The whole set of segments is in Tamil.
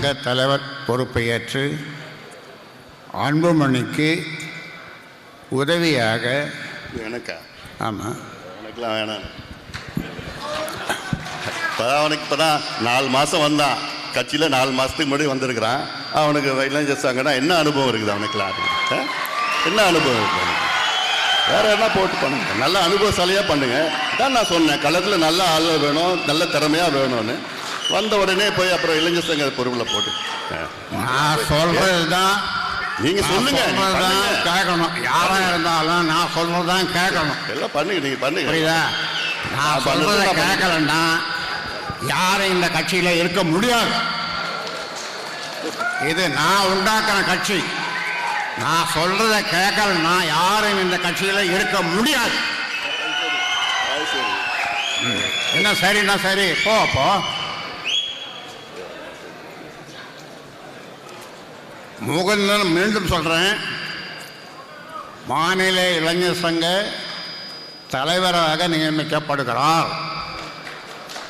சங்க தலைவர் பொறுப்பை ஏற்று அன்புமணிக்கு உதவியாக எனக்கா? ஆமாம், எனக்குலாம் வேணாம். அவனுக்கு இப்போ தான் 4 மாதம் வந்தான் கட்சியில். 4 மாதத்துக்கு முன்னாடி வந்திருக்கிறான். அவனுக்கு இளைஞர் சங்கன்னா என்ன அனுபவம் இருக்குது அவனுக்குலாம்? என்ன அனுபவம் இருக்குது அவனுக்கு? வேறு என்ன போட்டு பண்ணுங்க, நல்ல அனுபவசாலியாக பண்ணுங்க. தான் நான் சொன்னேன், களத்தில் நல்ல ஆள் வேணும், நல்ல திறமையாக வேணும்னு. வந்த உடனே போய் அப்புறம் இளைஞர் சங்க பொறுப்பில் போட்டு நான் சொல்கிறது தான் நீங்கள் சொல்லுங்க, கேட்கணும். யாராக இருந்தாலும் நான் சொல்கிறது தான் கேட்கணும். எல்லாம் பண்ணுங்க, நீங்கள் பண்ணுங்க. புரியுதா? நான் சொல்கிறத கேட்கலன்னா யாரும் இந்த கட்சியில் இருக்க முடியாது. இது நான் உண்டாக்கின கட்சி. நான் சொல்றத கேட்கலன்னா யாரும் இந்த கட்சியில் இருக்க முடியாது. என்ன சரின்னா சரி, போ. முகுந்தன் மீண்டும் சொல்றேன், மாநில இளைஞர் சங்க தலைவராக நியமிக்கப்படுகிறார்.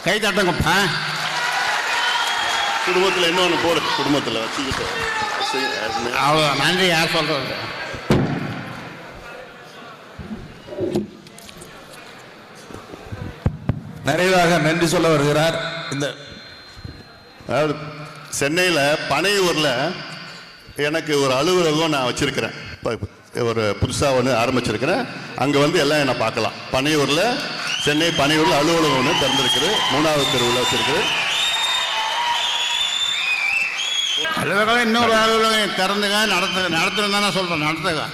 கை தட்டுங்கப்பா. குடும்பத்தில் இன்னொன்று போடு, குடும்பத்தில் வச்சுக்கிட்டு. அவ்வளோ நன்றி. யார் சொல்றது? நிறைவாக நன்றி சொல்ல வருகிறார். இந்த அதாவது சென்னையில் பனையூரில் எனக்கு ஒரு அலுவலகம் நான் வச்சுருக்கிறேன். ஒரு புதுசாக ஒன்று ஆரம்பிச்சிருக்கிறேன். அங்கே வந்து எல்லாம் என்னை பார்க்கலாம். பனையூரில், சென்னை பனையூரில் அலுவலகம் ஒன்று திறந்துருக்குது. 3வது தெருவில் வச்சுருக்குது. அலுவலகம் இன்னொரு அலுவலகம் திறந்துங்க, நடத்துங்க தானே சொல்கிறேன். நடத்துங்க.